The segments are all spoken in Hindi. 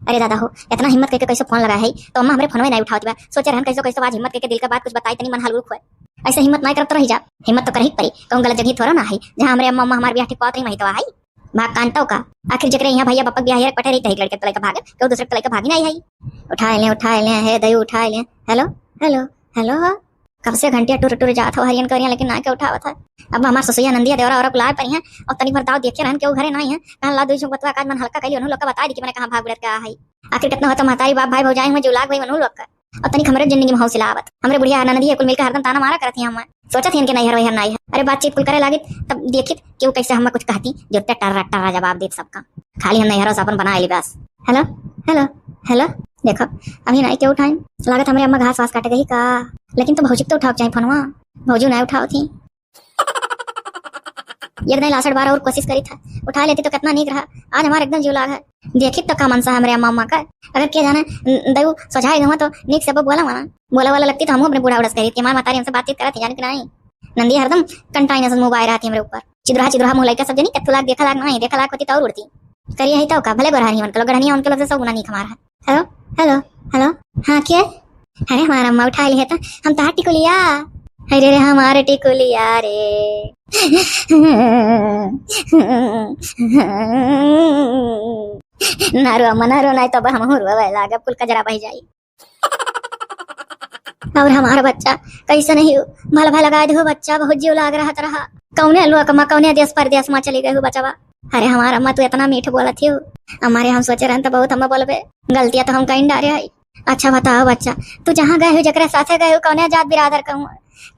अरे दादा हो, इतना हिम्मत करके कैसे फोन लगा है तो अम्मा हमरे फोन में नहीं उठावत बा। सोचे रहन कैसे कैसे आज हिम्मत करके दिल का बात कुछ बताई तनी मन हल्लुक होए। ऐसे हिम्मत नहीं करत रही जा, हिम्मत तो करही पड़ी। कहूं गलत जगह थोड़ा ना है जहां हमरे अम्मा हमार ब्याह ठीक पात नहीं तो आई भाग कांटो का। आखिर जकरे यहाँ भैया पापा ब्याह पटे रही लड़के तो लड़का भागे क्यों दूसरे लड़का भागी नहीं है। उठा ले हे दयू उठा ले। हेलो हेलो हेलो, कब से घंटिया टूर टूर जात हो हरियन करिया लेकिन ना के उठावत है। अब हमार ससुया नंदिया देवरा और बुलाए पर हैं और तनी भर दाव देखे रहन के घरे नहीं है। कहां ला दूसु बतवा काज मन हल्का कइली उन्हों लोग का बता दी कि मैंने कहां भाग बिरत का है। आखिर कितना होता माताई बाप भाई भौजाई में जुलाग भाई उन्हों लोग का और तनी हमरे जिंदगी में हौसला आवत। हमरे बुढ़िया ननदिया कुल मिलकर हरदम ताना मारा करती हम सोचत हन के नहीं हर नहीं है। अरे बातचीत कुल करे लागित तब देखित क्यों कैसे हम कुछ कहती जो टर्रा टर्रा जवाब देत सबका। खाली हम नहीं हरो अपन बना ली बस। हेलो हेलो हेलो, देखो अभी नहीं क्यों उठाई। लागत हमारे अम्मा घास वास काटे गई का, लेकिन तो भौजी तो उठाओ चाहिए फोनवा। भौजू नहीं उठाओ थी। एक दिन लासड़ बार और कोशिश करी था उठा लेती तो कितना नीक रहा। आज हमारा एकदम जीव लाग है। देखी तो का मनसा हमारे अम्मा का अगर क्या जाने दयू सोझाए गवा तो नीक से बोला माना बोला वाला लगती तो हम अपने बूढ़ा उड़स करी थी। हमारी मातारी हमसे बातचीत करती जाने कि नहीं। नंदी हरदम कंटाई नजर मोबाइल रहती हमारे ऊपर। चिद्रा चिद्रा मुँह लड़का सब जनी कत्तू लाग देखा लाग नहीं देखा लाग होती तो और उड़ती करिए ही तो का भले गोरहानी उनके लोग गढ़निया उनके लोग से सब गुना नहीं हमारा। हेलो हेलो हेलो, हाँ क्या? अरे हमारा अम्मा उठा लिया था हम तो टिकुलिया। अरे रे हमारे टिकुलिया रे नारो अम्मा नारो नहीं तो हम हुरवा लागे कुल का जरा बह जाई। और हमारा बच्चा कैसे नहीं भला भला लगा दो बच्चा बहुत जीव लाग रहा तरह कौने लोग अम्मा कौने देश परदेश में चली गई हो बचावा। अरे हमारा अम्मा तू इतना मीठ बोला थी हमारे हम सोचे रहन तो बहुत हम बोलबे गलतियां तो हम कहीं डारे है। अच्छा बताओ बच्चा तू जहाँ गए हो जकरे साथे गए हो कौन जात बिरादर कहूँ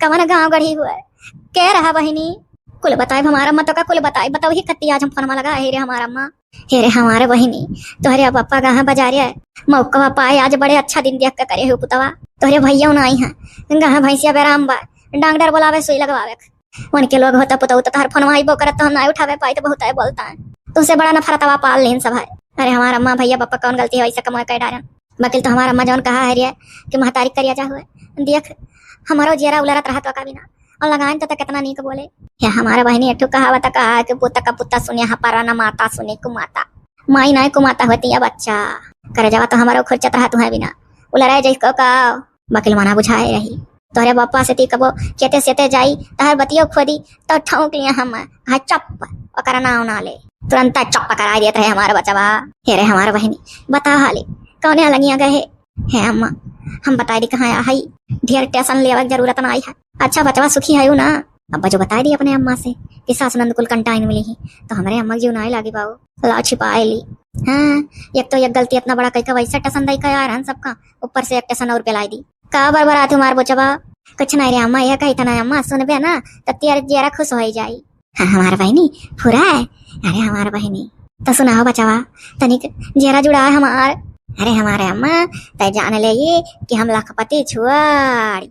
कवन गाँव गढ़ी हुआ कह रहा बहिनी कुल बताए हमारा अम्मा तो का कुल बताए बताओ ही कत्ती आज हम फोन में लगा हे रे हमारा अम्मा हे रे हमारे बहिनी तोहरे पप्पा कहाँ बाजार है मौका पाए आज बड़े अच्छा दिन देख के करे हो पुतवा। तोहरे भैया आई है गहाँ भैंसिया बेराम बा डॉक्टर बोलावे सुई लगवावे उनके लोग होता पुतौ तो हर फोन आईबो करत तो हम ना उठावे पाई तो बहुत है बोलता है तुमसे बड़ा नफरतवा पाल लेन सब है। अरे हमारा अम्मा भैया पापा कौन गलती है वैसे कमा कर डारन वकील तो हमारा अम्मा जौन कहा है रे कि महतारी करिया जा हुए देख हमारो जेरा उलरत रहा तो का बिना और लगान तो कितना नीक बोले या हमारा बहनी एठू कहावत कहा कि पुता का पुता सुने हपारा ना माता सुने कुमाता माई ना कुमाता होती है बच्चा करे जावा तो हमारा खुर्चत रहा तुम्हें बिना उलराए जई का वकील माना बुझाए रही तोहरे बापा से ती कबो केते सेते जाई तहर बतियो खोदी तो ठौक लिया हम हा चप ओकरा नाव ना ले तुरंत चप करा देत रहे हमारा बचवा। हे रे हमारा बहनी बता हाले कौने अलगिया गए है अम्मा हम बताई दी कहाँ आई ढेर टेंशन लेवे जरूरत ना आई है। अच्छा बचवा सुखी है ना अब जो बता दी अपने अम्मा से कि सास नंद कुल कंटाइन मिली ही तो हमारे अम्मा जीव ना लागी बाबू ला छिपाए ली। हाँ एक तो एक गलती इतना बड़ा कई का वैसा टेंशन दई का यार सबका ऊपर से एक टेंशन और पेलाई दी का बरबरा तुम्हार बोचवा कुछ नहीं रे अम्मा यह कही था ना अम्मा सुनबे ना तो तेरे जरा खुश हो जाई। हाँ हमारा बहनी पूरा है। अरे हमारा बहनी तो सुनाओ बचावा तनिक जरा जुड़ा है हमार। अरे हमारे अम्मा तय जान ले ये कि हम लखपति छुआड़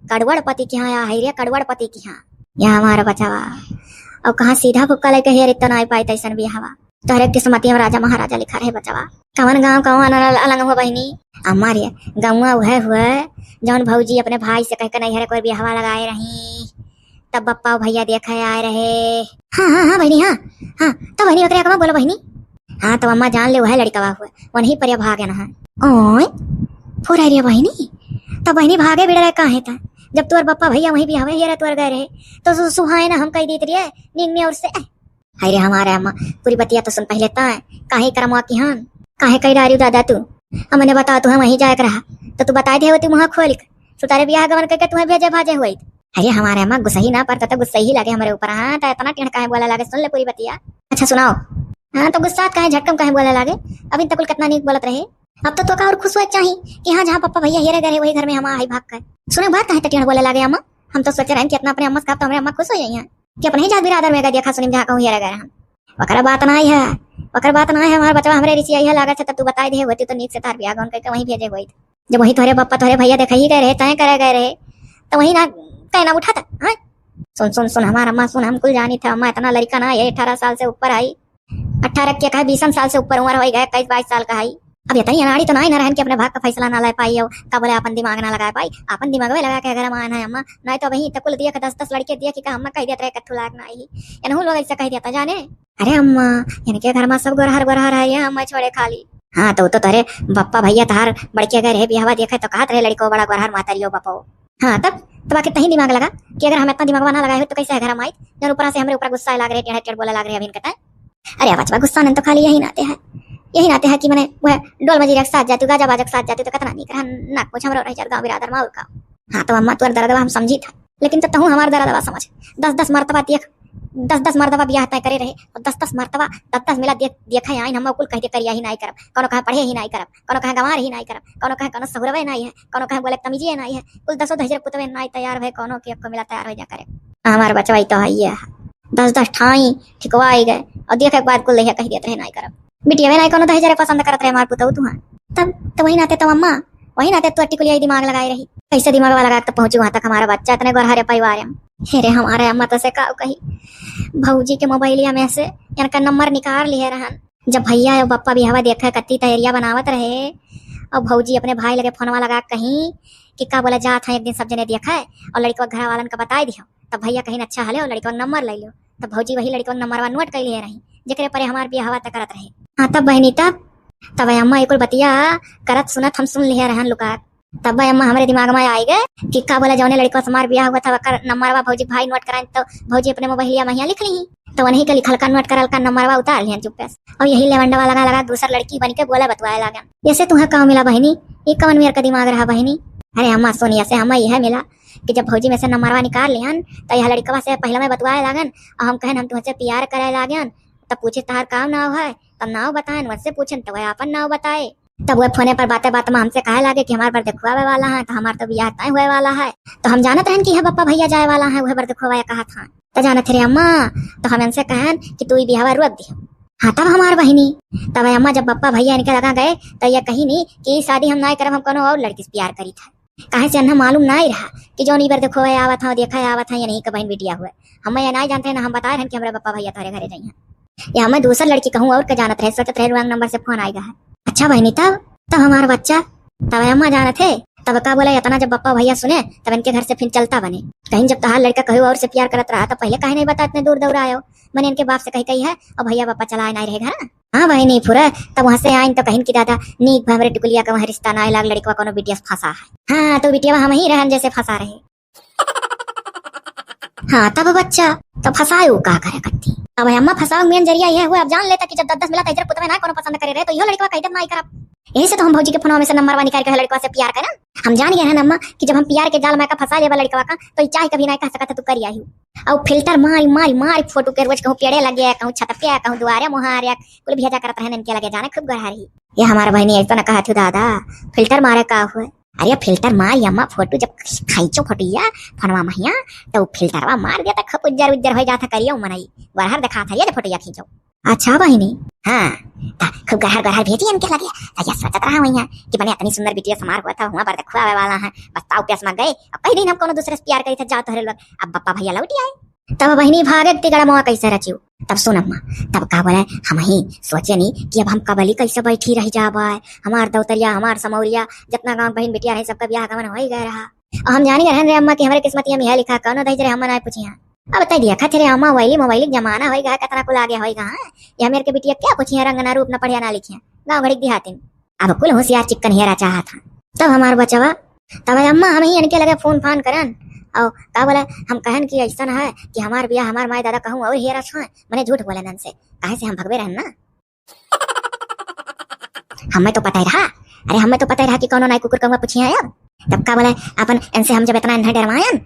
कड़वड़पति के यहाँ है रे कड़वड़पति के यहाँ यहाँ हमारा बचावा और कहाँ सीधा फुक्का लेके हेर इतना नहीं पाई तैसन भी हवा तोहरे किस्मती में राजा महाराजा लिखा रहे बचावा। कवन गाँव कवन अलग हो बहनी अम्मा रे गाँव वह हुआ जौन भौजी अपने भाई से कहकर नहीं हरे कोई भी हवा लगाए रही तब बप्पा भैया देखे आए रहे। हाँ हाँ हाँ बहनी हाँ हाँ तो बहनी बकरिया कमा बोलो बहनी। हाँ तो अम्मा जान ले वह लड़का हुआ वही पर भागे ना है ओए पूरा रे बहनी तो बहनी भागे बिड़ रहे कहाँ था जब तुअर बप्पा भैया वहीं भी हवे ये तुअर गए रहे तो सुहाए ना हम कह दी रही नींद में और से अरे हमारे अम्मा पूरी बतिया तो सुन पहले ता काहे करमवा की हान काहे कह डारी दादा तू हमने बता तू हम वहीं जाए रहा तो तू बता दे तू वहाँ खोल तू तारे ब्याह गवन करके तुम्हें भेजे भाजे हुई। अरे हमारे अम्मा गुस्सा ही ना पड़ता तो गुस्सा ही लगे हमारे ऊपर। हाँ तो इतना टेढ़ काहे बोला लगे सुन ले पूरी बतिया। अच्छा सुनाओ। हाँ तो गुस्सा काहे झटकम काहे बोला लगे अभी तक कितना नीक बोलत रहे अब तो का और खुश हुआ चाहिए कि हाँ जहाँ पापा भैया हेरे गए वही घर में हम आई भाग कर सुने बात काहे टेढ़ बोले लगे अम्मा हम तो सोचे रहे कि इतना अपने अम्मा से तो हमारे अम्मा खुश हो जाइए कि अपने ही जात बिरादर में देखा सुनी जहाँ कहूँ हेरे गए हम वकर बात ना है वकर बात ना है हमारे बच्चा हमारे रिसी आई है लागत है तब तू बताई दे होती तो नीक से तार ब्याह गौन करके वहीं भेजे हुई जब वही तोहरे पापा तोहरे भैया देखा ही गए रहे तय करे गए रहे तो वही ना कहना उठाता। हाँ सुन सुन सुन हमारा अम्मा सुन हम कुल जानी था अम्मा इतना लड़का ना ये 18 साल से ऊपर आई 18 क्या कहा 20 साल से ऊपर उम्र हो गया 21-22 साल का आई अब इतनी अनाड़ी तो नहीं ना रहन के अपने भाग का फैसला ना ले पाई हो का बोले अपन दिमाग ना लगा पाई अपन दिमाग में लगा के अगर मान है अम्मा नहीं तो वही तकुल दिया 10-10 लड़के दिया कि अम्मा कह दिया कत्थू लाग ना आई एनहु लोग ऐसा कह दिया जाने। अरे अम्मा इनके घर में सब गोरहर गोरहर है अम्मा छोड़े खाली हाँ तो तोरे पप्पा भैया तार बड़के अगर है बिहावा देखे तो कहत रहे लड़को बड़ा गोरहर मातारियो बापो। हाँ तब आके तही दिमाग लगा कि अगर हम इतना दिमाग ना लगाए हो तो कैसे है घर हम आई जब ऊपर से हमारे ऊपर गुस्सा लग रहे टेढ़े टेढ़ बोले लग रहे अभी कहता है। अरे बचवा गुस्सा नहीं तो खाली यही नाते है कि मैंने वह डोल मजीरा के साथ जाती गाजा बाजा के साथ जाती तो कितना नहीं कर नाक कुछ हमरा रह गाँव बिरादर माँ का। हाँ तो अम्मा तुअर दर्दवा हम समझी था लेकिन तो हमार दर्दवा समझ 10-10 मरतबा देख 10-10 मरतबा ब्याह तय करे रहे और 10-10 मरतबा 10-10 मिला देखा आई हम कुल कहते करिया ही नहीं करब कोनो कहे पढ़े ही नहीं करब कोनो कहे गंवार ही नहीं करब कोनो कहे कोनो सहुरवे नहीं है कोनो कहे बोले तमीजे नहीं है कुल 10-10 पुतवे नहीं तैयार भे कोनो के को मिला तैयार हो जा करे। हमार बचवाई तो है ये 10-10 ठाई ठिकवाई गए और देखे के बाद कुल लइहा कह देते नहीं करब बिटिया नहीं कोनो 10 पसंद करत रहे हमार पुतौ तू। तब तो वही नाते तो अम्मा वही नाते तू अट्टी दिमाग लगाई रही कैसे दिमाग वाला लगा तक पहुंची वहां तक हमारा बच्चा इतने गोरहरे परिवार है। हेरे हमारे अम्मा तो से का कही भौजी के मोबाइलिया में से इनका नंबर निकाल लिए रहन जब भैया और पप्पा भी हवा देखा कत्ती तैयारियां बनावत रहे और भौजी अपने भाई लगे फोनवा लगा कहीं कि का बोला जा था एक दिन सब जने देखा है और लड़को घर वालन का बताई दियो तब भैया कहीं अच्छा हले और लड़को नंबर ले लो तब भौजी वही लड़को नंबर नोट कर लिए रही जेकरे पर हमार भी हवा तक करत रहे। हाँ तब बहनी तब अम्मा एक बतिया करत सुनत हम सुन लिए रहन लुका तब अम्मा हमारे दिमाग में आई गए कि का बोला जौने लड़का से हमार ब्याह हुआ था नंबरवा भौजी भाई नोट कराए तो भौजी अपने मोबाइलिया में लिख ली तो वही का लिखल का नोट करल का नंबरवा उतार लिया चुप्पे और यही लेवंडवा लगा दूसर लड़की बन के बोला बतवाए लगा जैसे तुम्हें कहाँ मिला बहनी ये कौन मेरे का दिमाग रहा बहनी। अरे अम्मा सोनिया से हमें यह मिला कि जब भौजी में से नंबरवा निकाल लिहन तो यह लड़कवा से पहले में बतवाए लागन और हम कहन हम तुमसे प्यार करे लागन तब पूछे तार का नाव है तब नाव बताए वैसे पूछन तो वह अपन नाव बताए तब वह फोने पर बातें में हमसे कहे लागे कि हमारे पर देखवावे वाला है तो हमारे तो ब्याह तय हुए वाला है तो हम जानत रहन कि है पप्पा भैया जाए वाला है वह पर देखवाया कहा था तो जानत रे अम्मा तो हम इनसे कहन कि तू ब्याह रोक दियो। हाँ तब हमार बहनी तब अम्मा जब पप्पा भैया इनके लगा गए तो यह कही नहीं कि शादी हम नहीं करब हम कोनो और लड़की से प्यार करी था कहे से अन्ना मालूम नहीं रहा कि जो बार देखो आवा था देखा आवा था या नहीं का बहन बिटिया हुए हम ये नहीं जानते ना हम बता रहे कि हमारे पप्पा भैया थारे घरे जाइए या मैं दूसर लड़की कहूँ और क्या जानत रहे सोचत रहे रंग नंबर से फोन आएगा है। अच्छा बहनी तब हमारा बच्चा तब अम्मा जाना थे तब का बोला इतना जब पप्पा भैया सुने तब इनके घर से फिर चलता बने कहीं जब तहार लड़का कहीं और से प्यार करत रहा तो पहले कहीं नहीं बता इतने दूर दौड़ आयो मैंने इनके बाप से कही है और भैया पापा चला नहीं रहे घर। हाँ भाई नहीं फुरा तब वहां से आइन तो कहीं की दादा नीक हमारे टुकलिया का वहाँ रिश्ता ना लाग लड़का कोनो बिटिया फंसा है। हाँ तो बिटिया हम ही रहन जैसे फंसा रहे। हाँ तब बच्चा तो फंसायो का करे करती अब अम्मा फंसाओ मेन जरिया यह हुआ अब जान लेता कि जब 10-10 मिला तो इधर पुतवे ना कोनो पसंद करे रहे तो यो लड़का कहते नहीं करब यही से तो हम भौजी के फोनवा में से नंबरवा निकाल के लड़का से प्यार करन हम जान गए हैं अम्मा कि जब हम प्यार के जाल में का फंसा लेवा लड़का का तो चाहे कभी नहीं कह सकता तू करिया ही और फिल्टर मारी फोटो के रोज कहूं पेड़े लगे कहूं छत पे कहूं दुआरे मुहारे कुल भेजा करत रहन इनके लगे जाने खूब गहरी ये हमारा बहनी ऐसा ना कहा थी दादा फिल्टर मारे का हुआ अरे फिल्टर मार अम्मा फोटो जब खींचो फोटिया फोनवा महिया तो फिल्टरवा मार दिया खूब उज्जर हो जाता करियो मनई गहर दिखा था ये फोटो खींचो। अच्छा बहनी हाँ खूब गहर भेजी इनके लगे तो सोचत रहा वही कि बने इतनी सुंदर बिटिया समार हुआ था वहाँ पर देखो आवे वाला है बस ताऊ प्यास में गए और कई दिन हम कोनो दूसरे से प्यार करी थे जाओ तो लोग अब पप्पा भैया लौटी आए तब बहनी भागे तिगड़ा मुआ कैसे रचियो तब सुन अम्मा तब का बोले हम ही सोचे नहीं कि अब हम कबली कैसे बैठी रह जाबा हमार दौतरिया हमार समौरिया जितना गांव बहन बिटिया रहे सबका ब्याह गमन हो ही गए रहा और हम जानी रहन रे अम्मा कि हमारे किस्मत में यह लिखा कौनो दई हम ना पूछिया अब बता दिया खा रे अम्मा वही मोबाइल जमाना हो गया कितना कुल आगे होगा ये मेरे के बिटिया क्या पूछिया रंग ना रूप ना पढ़िया ना लिखिया गाँव घड़ी देहाती अब कुल होशियार चिक्कन हेरा चाहा था तब हमार बचवा तब अम्मा हम ही इनके लगे फोन फान करन और का बोला हम कहन कि ऐसा है कि हमार बिया हमार माई दादा कहूँ और हेरा छो मैंने झूठ बोले नन से काहे से हम भगवे रहन ना हमें तो पता ही रहा अरे हमें तो पता ही रहा कि कौनो नाई कुकुर कहूँ पूछिए अब तब का बोला अपन इनसे हम जब इतना इन्हें डरवायन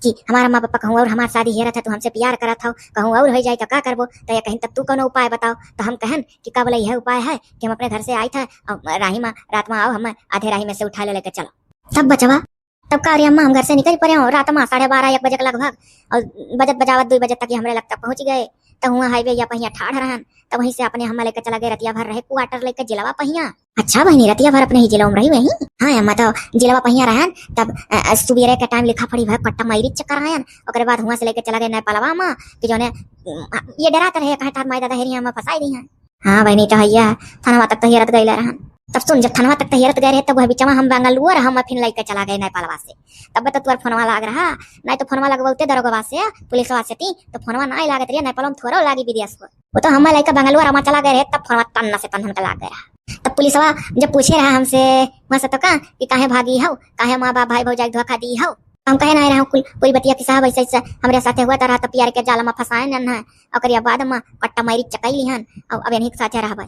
कि हमारा माँ पापा कहूँ और हमारी शादी हेरा था तो हमसे प्यार करा था कहूँ और हो जाए तो क्या करबो तो या कहीं तब तू कोनो उपाय बताओ तो हम कहन कि का बोला यह उपाय है कि हम अपने घर से आए थे और राही माँ रात में आओ हम आधे राही में से उठा लेके चलो तब बचवा तब का अम्मा हम घर से निकल पड़े हो रात में 12:30-1 बजे के लगभग और बजत बजावत 2 बजे तक हमारे लगता पहुंच गए तो हुआ हाईवे या पहिया ठाड़ रहन तब वहीं से अपने हम लेकर चला गए रतिया भर रहे क्वार्टर लेकर जिलावा पहिया। अच्छा बहनी रतिया भर अपने ही जिला में रही वही। हाँ अम्मा तो जिलावा पहिया रहन तब सुबेरे के टाइम लिखा पड़ी भाई पट्टा मारी चक्कर आयन और बाद हुआ से लेकर चला गए नेपालवा में कि जो ये डराते रहे कहा माई दादा हेरी हम फंसाई दी है। हाँ बहनी तो हैया थाना तक तो हेरत गई रहन तब सुन जब थाना तक हेरत गए रहे तब वह बीचवा हम बेंगलुरु हम फिर लेकर चला गए नेपालवा से तब तो तुअर फोनवा लाग रहा नहीं तो फोनवा लगवाते दरोगवा से पुलिसवा से थी तो फोनवा नहीं लागत रही नेपाल में थोड़ा लागी विदेश को वो तो हम लेकर बेंगलुरु चला गए रहे तब फोनवा तन्ना से तन लाग गया। तब पुलिस जब पूछे रहा हमसे वहां से तो कहा कि काहे भागी हो, काहे माँ बाप भाई भौजाई धोखा दी हो। हम कहे ना रहा कोई बतिया कि साहब ऐसे ऐसे हमरे साथे हुआ तरह तब प्यार के जाल में फंसाए न है और बाद में कट्टा मारी चकैली हन और अब इन्हीं के साथे रह भाई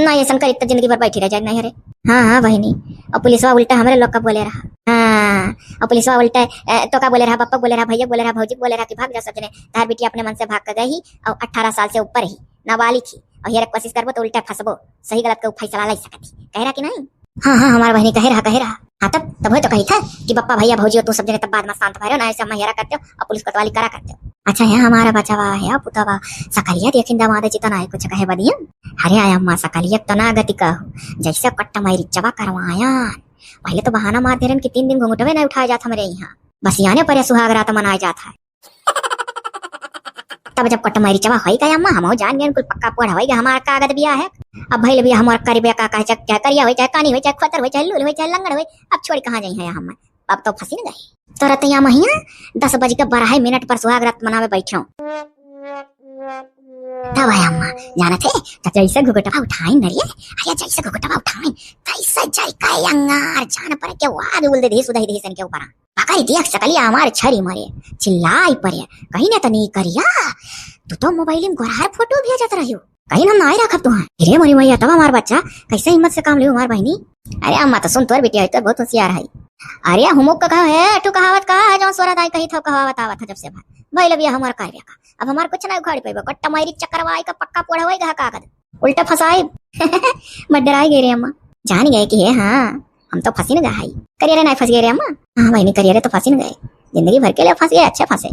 नहीं ऐसा करी तो जिंदगी भर बैठी रह जाए नहीं रे। हाँ बहनी। और पुलिसवा उल्टा हमारे लोग का बोले रहा। हाँ और पुलिसवा उल्टा तो का बोले रहा, पप्पा बोले रहा, भैया बोले रहा, भौजी बोले रहा कि भाग जा सजने तार बेटी अपने मन से भाग कर गई और 18 साल से ऊपर ही नाबालिग ही और ये कोशिश करबो तो उल्टा फंसबो, सही गलत का फैसला ले सकती कह रहा कि नहीं। हाँ हमारा बहनी कहे रहा। हाँ तब तो कही था कि पप्पा भैया भौजी तू सब जने तब बाद में शांत भरे ना ऐसे हम हेरा करते हो और पुलिस कोतवाली करा करते हो। अच्छा है हमारा बचावा है पुतवा सकलिया देखिन दामाद चिता ना कुछ कहे बदिया। अरे आया अम्मा सकलिया तना गति कहो जैसे कट्टा मारी चबा करवाया। पहले तो बहाना मार दे रहे कि 3 दिन घूंघटवे नहीं उठाया जाता हमारे यहाँ, बस याने पर सुहाग रात मनाया जाता है। तब जब कट्टा मारी चबा होई गया अम्मा हम जान गए कुल पक्का पढ़ होई गया हमारा कागज बिया है। अब भइल बिया हमार करबे का कहे चाहे करिया होई चाहे कानी होई चाहे खतर होई चाहे लूल होई चाहे लंगड़ होई, अब छोड़ कहां जाई है हम। अब तो फंसी न गई तो रतिया महिया 10:12 पर सुहाग रात मनावे बैठो। तब आया अम्मा जाना थे तो जैसे घुघुटवा उठाई नरिये, अरे जैसे घुघुटवा उठाई तैसे जाई का अंगार जान पर के वाद बोल दे सुधाई दे सन के ऊपर पकड़ी देख सकलिया हमार छरी मरे चिल्लाई पड़े कहीं ना तो नहीं करिया तू तो मोबाइल में गोरार फोटो भेजत रहियो कहीं ना नहीं रखब तू। अरे मोरी मैया तब हमार बच्चा कैसे हिम्मत से काम लियो हमार बहनी। अरे अम्मा तो सुन तोर बेटी है तो बहुत होशियार है। अरे हुमुक का है तू कहावत का है जो सोरा दाई कही था कहावत आवत जब से भाई लबिया हमार कार्य का अब हमार कुछ नहीं उखाड़ पेबो कट्टा मारी चक्करवाई का पक्का पढ़वाई गा कागज उल्टा फसाए। मत डराई गे रे अम्मा जान गए कि हाँ हम तो फंसी न गए करियर नहीं फंस गए रे अम्मा। हाँ बहनी करियर तो फंसी न गए जिंदगी भर के लिए फंस गए अच्छे फंसे।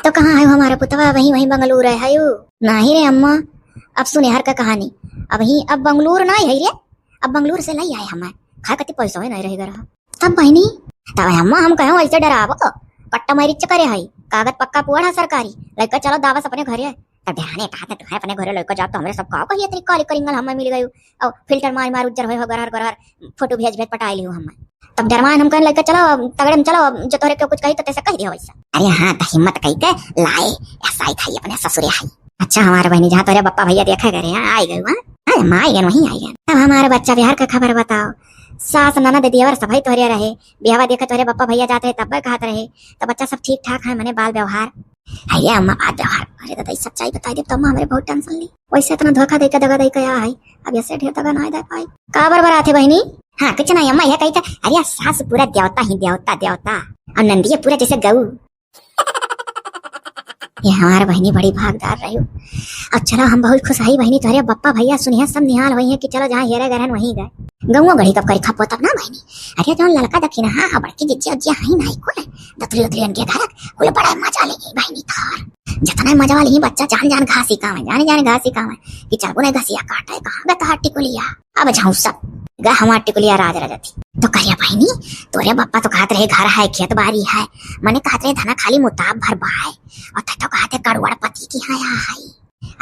तो कहाँ है हमारा पुतवा वहीं बंगलुरु है नहीं रे अम्मा। अब सुने हर का कहानी अब बंगलुरु नहीं है रे, अब बंगलुरु से नहीं आए हमें खा कति पैसा नहीं रहेगा रहा। तब बहनी तब अम्मा हम कहो ऐसे डरावो कट्टा मारी चक्कर है कागज पक्का पुअड़ है सरकारी लड़का चलो दावा अपने घर है तब ध्यान कहा तो अपने घर लड़का जाओ तो हमारे सब कहो कही तरीका करिंगल हमें मिल गई और फिल्टर मार उज्जर हो गरहर फोटो भेज पटाई लियो हमें। तब डरमान हम कहने लड़का चलो तगड़े में चलो जो तोरे क्यों कुछ कही तो तैसे कह दिया वैसा। अरे हाँ तो हिम्मत कही के लाए ऐसा ही खाई अपने ससुरे हाई। अच्छा हमारे बहनी जहाँ तोरे पप्पा भैया देखा करे आई गए वहाँ आई गए वहीं आई गए। तब हमारे बच्चा बिहार का खबर बताओ सास ननद देवर सभी तोहरे रहे बिहावा देखा तोहरे पप्पा भैया जाते तब कहते रहे तो बच्चा सब ठीक ठाक है मैंने बाल व्यवहार है अम्मा बात व्यवहार। अरे दादा सच्चाई बताई दे तो अम्मा हमारे बहुत टेंशन ली वैसे इतना धोखा दे के दगा दे क्या है अब ऐसे ढेर दगा नहीं दे पाई का बराबर आते बहनी। हाँ कुछ नहीं अम्मा यह कही था अरे सास पूरा देवता ही देवता और नंदी पूरा जैसे गऊ। ये हमारे बहनी बड़ी भागदार रही अब चलो हम बहुत खुश आई बहनी तुम्हारे बप्पा भैया सुनिया सब निहाल हुई है कि चलो जहाँ हेरे गहन वहीं गए गऊ घड़ी कब करी खपो तब ना बहनी। अरे जो लड़का दखी ना हाँ बड़की जिज्जी उज्जिया हाई नहीं कुल दतरी उतरी उनके घर कुल बड़ा मजा लेगी बहनी थार जितना मजा वाली बच्चा जान घासी काम है जाने घासी काम है कि चल ने घसिया काटा है कहाँ गया टिकुलिया अब जाऊँ सब गा हमार टिकुलिया राज रजती तो करिया बहनी तोरे बप्पा तो कहते रहे घर है खेत बाड़ी है मैंने कहते रहे धना खाली मुताब भर बाय और तो कहते कड़वड़ पति की है।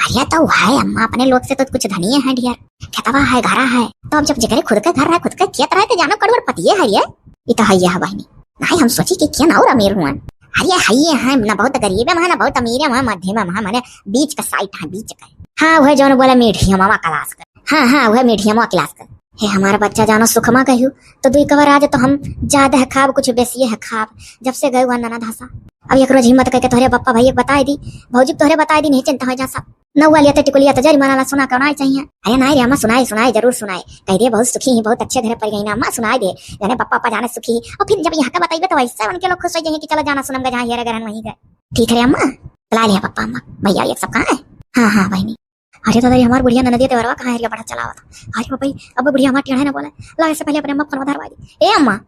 अरे तो है अम्मा अपने लोग से तो कुछ धनिया है ढेर खेतवा है घरा है तो अब जब जगह खुद का घर है खुद का खेत रहे तो जानो कड़वड़ पति है ये तो है बहनी नहीं हम सोची कि क्या ना और अमीर हुआ। अरे है ना बहुत गरीब है ना बहुत अमीर है मध्यम है मैंने बीच का साइट है बीच का। हाँ वह जो बोला मीडियम मामा क्लास का हाँ वह मीडियम क्लास का हे हमारा बच्चा जानो सुखमा कहू तो दुई कवर आज तो हम ज्यादा है खाब कुछ बेसी है खाब जब से गए हुआ नाना धासा। अब एक रोज हिम्मत करके तोहरे पप्पा भैया बताई दी भौजी तोहरे बताई दी नहीं चिंता हो जा सब नौवा लिया टिकुलिया तो जरी मनाला सुना करना चाहिए। अरे नहीं रे अम्मा सुनाए जरूर सुनाए कह दे बहुत सुखी है बहुत अच्छे घर पर गई ना अम्मा सुनाई दे जाने पप्पा जाने सुखी और फिर जब यहाँ का बताइए तो वैसे उनके लोग खुश हो जाएंगे कि चलो जाना सुनम जहाँ हेरा गहन वहीं गए। ठीक है अम्मा बुला लिया पप्पा अम्मा भैया ये सब कहाँ है। हाँ बहनी। अरे दादा हमारी बुढ़िया ननदी तेवरवा कहाँ है बड़ा चला हुआ था। अरे भाई अब बुढ़िया हमारे टेढ़ा ना बोला ला इससे पहले अपने अम्मा फोन धरवा दी। ए अम्मा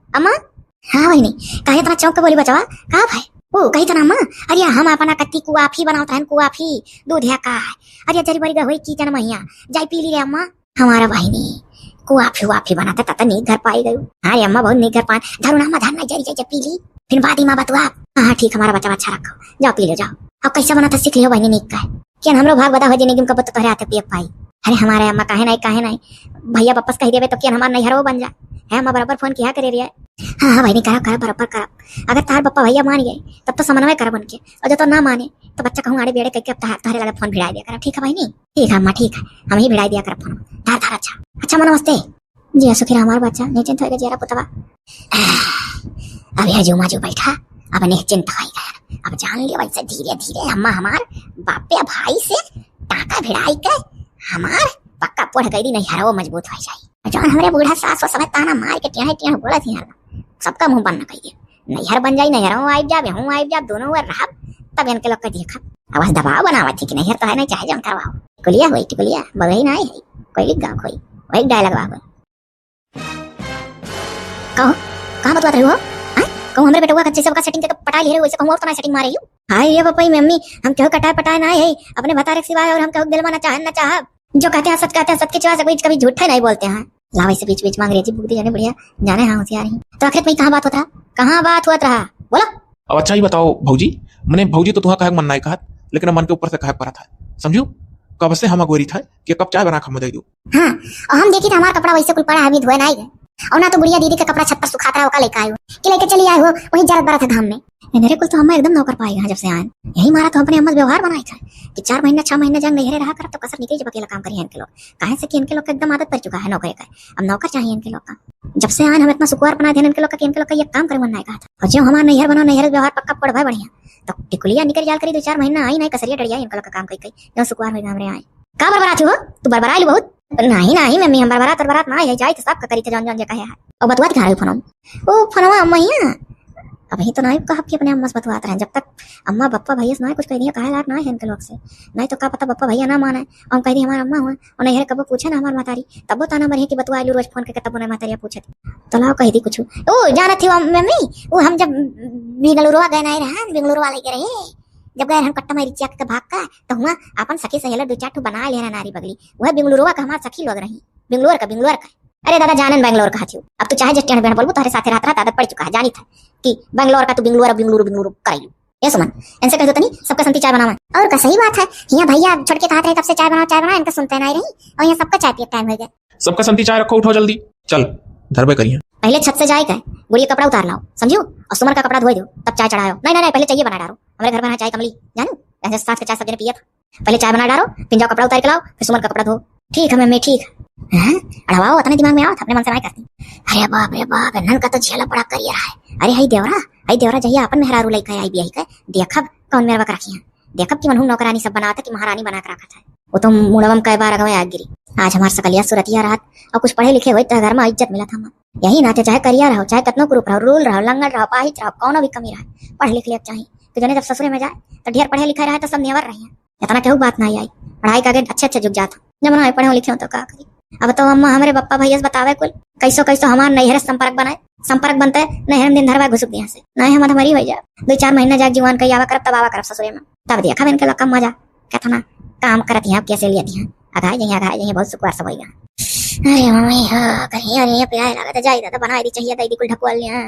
हाँ बहनी कहे इतना चौंक के बोली बचवा कहा भाई ओ कही तना अम्मा अरे हम अपना कत्ती कुआफी बनाता है कुआफी दूध है का है अरे जरी बड़ी गई की जन मैया जाई पी ली रे अम्मा हमारा बहनी कुआफी बनाते तब नहीं घर पाई गई। अरे अम्मा बहुत नहीं घर पाए धरू ना धरना जरी जरी पी ली फिर बादी माँ बतवा हाँ ठीक हमारा बच्चा अच्छा रखो जाओ पी लो जाओ अब कैसे बनाता सीख लियो बहनी निक का क्या हमरो भाग बता हो जिंदगी में कब तो तोहरे आते पिए पाई। अरे हमारे अम्मा काहे नहीं भैया वापस कह देवे तो क्या हमारा नहीं हरो बन जा है अम्मा बराबर फोन किया करे रे हाँ हाँ भाई नहीं, करब करब बराबर करब। अगर तार पप्पा भैया मान गए तब तो समन्वय करब उनके, और जो तो ना माने तो बच्चा कहूँ आड़े बेड़े करके अब तारे लगे फोन भिड़ा दिया कर। ठीक है भाई नहीं, ठीक है अम्मा ठीक है, हम ही भिड़ा दिया कर फोन। धार धार अच्छा अच्छा माँ नमस्ते जी। सुखी हमारा बच्चा निश्चिंत होगा जरा पुतवा। अब यह जो माजू बैठा अब निश्चिंत हो गया। अब जान लिया वैसे धीरे धीरे अम्मा हमार बापे भाई से टाका भिड़ाई के हमार पक्का पढ़ गई नहीं हरा वो मजबूत हो जाए। जौन हमारे बूढ़ा सास समय ताना मार के टेढ़े बोला थी सबका मुंह बंद न कहिए, नैहर बन जाई नैहर आइब जाब हूँ आइब जाब दोनों वर रहा तब इनके लोग का देखा। अब दबाव बनावा थी कि नैहर तो है नहीं चाहे जौन करवाओ। टिकुलिया हुई टिकुलिया बगही ना है कोई लिख गाँव कोई वही डायलॉग बाबू कहो कहाँ बतवा रही हो? कहूँ हमारे बेटा कच्चे सबका सेटिंग करके पटा ले रहे हो, वैसे कहूँ और तो ना सेटिंग मारे हाय ये पापा मम्मी हम क्यों कटाए पटाए ना है अपने बतारे सिवाय, और हम क्यों दिल में ना चाह जो कहते हैं सच कहते हैं, सबके चाह कभी झूठा नहीं बोलते हैं। लावा इसे बीच बीच में अंग्रेजी बुक दी जाने बढ़िया जाने हाँ होशियार ही। तो आखिर में कहाँ बात होता कहाँ बात हुआ रहा बोलो। अब अच्छा ही बताओ भौजी, मैंने भौजी तो तुम्हारा कहा मन नहीं कहा, लेकिन मन के ऊपर से कहा पड़ा था समझू कब से हम अगोरी था कि कब चाय बना खम दे दू। हाँ और हम देखी था हमारा कपड़ा वैसे कुल पड़ा अभी धोए नहीं गए, और ना तो बुढ़िया दीदी का कपड़ा छत पर सुखाता है वो लेकर आए हो कि लेके चली आए हो वही जरत बरा था घाम में। मेरे कुल तो हम एकदम नौकर पाएगा जब से आए यही मारा तो अपने अम्मा व्यवहार बनाए था कि 4 महीना 6 महीना जंग नहीं रहा कर तो कसर निकली जब अकेला काम करिए इनके लोग कहे से कि इनके लोग का एकदम आदत पड़ चुका है नौकरी का। अब नौकर चाहिए इनके लोग का। जब से आए हम इतना सुकुआर बना थे इनके लोग का इनके लोग का ये काम करे मन नहीं कहा था, और जो हमारा नैहर बनो नैहर व्यवहार पक्का पड़ भाई बढ़िया तो टिकुलिया निकल जाल करी 2-4 महीना आई नहीं कसरिया डरिया इनके लोग का काम कई जो सुकुआर हो हमरे आए। का बरबराती हो तू बरबराई बहुत? नहीं नहीं मम्मी हम बरबरात ना जाई तो सब करी थे जौन जौन कहे है और बतवा दिखा रही फोन ओ फोनवा मैया अब ही तो नहीं कहा कि अपने अम्मा से बतवाते हैं। जब तक अम्मा बप्पा भैया से ना कुछ कह दिया कहा यार ना है इनके लोग से नहीं तो क्या पता बप्पा भैया ना माने और कह दी हमारा अम्मा हुआ और नहीं कब पूछे ना हमारी मातारी तब वो ताना मरे कि बतवा रोज फोन करके तब नहीं मातारिया पूछे तो लाओ कह दी कुछ ओ जाना थी मम्मी वो हम जब बेंगलुरु गए नहीं रहा बेंगलुरु वाले के रहे जब गए हम कट्टा मारी चिया के भाग का तो हुआ अपन सखी सहेला 2-4 ठो बना लेना नारी बगली वह बेंगलुरु का हमारा सखी लोग रही बेंगलोर का। अरे दादा जानन बैंगलोर कहा थी अब तू चाहे जस्टियन बहन बोलबो तारे साथे रात आदत पड़ चुका है जानी था कि बैंगलोर का तू बेंगलुरु कराई ये सुमन इनसे कह दो तनी सबका संती चाय बनावा और का सही बात है यहाँ भैया छोड़ के कहा रहे तब से चाय बना इनका सुनते नहीं रही और यहाँ सबका चाय पिए टाइम हो गया। सबका संती चाय रखो उठो जल्दी चल धरबे करिए। पहले छत से जाए का गुड़िया कपड़ा उतार लाओ समझो और सुमन का कपड़ा धोई दो तब चाय चढ़ाओ। नहीं पहले चाहिए बना डालो हमारे घर बना चाय कमली जानू ऐसे साथ के चाय सब पिया था पहले चाय बना डालो फिर जाओ कपड़ा उतार के लाओ फिर सुमन का कपड़ा धो। ठीक है मम्मी ठीक है अड़वाओ अपने दिमाग में आओ अपने मन से नहीं करती। अरे बाप नन का तो झेला बड़ा करियर है। अरे हई देवरा जहिया अपन मेहरारू लइका आई बियाही का देखब कौन मेरा बक रखी है देखब कि मनहु नौकरानी सब बनाता कि महारानी बना के रखा था वो तो मुड़वम कई बार अगवे आग गिरी। आज हमार सकलिया सुरतिया रात और कुछ पढ़े लिखे हुए तो घर में इज्जत मिला था यही नाते चाहे करिया रहो चाहे कतनो ग्रुप रहो रूल रहो लंगड़ रहो पाहित रहो कौनो भी कमी रहे पढ़ लिख लिया चाहिए कि जने जब ससुरे में जाए तो ढेर पढ़े लिखे रहे तो सब नेवर रही है इतना केहू बात नहीं आई पढ़ाई का अच्छे जुग जाता जब ना पढ़े लिखे तो का करी। अब तो अम्मा हमारे पप्पा भैया बतावे कुल कैसो हमार नैहर संपर्क बनता है नैहर दिन धरवा घुसुक दिया से नहीं हमारा हमारी हो जाए 2-4 महीना जाग जीवन कई आवा करब तब आवा करब ससुरे में तब देखा इनके लका मजा कहता ना काम करत यहाँ कैसे लिया दिया अघाई जही बहुत सुकुआर सब होगा। अरे मम्मी हाँ कहीं अरे प्यार लगा जाई दादा बना दी चाहिए दादी कुल ढकवा लिया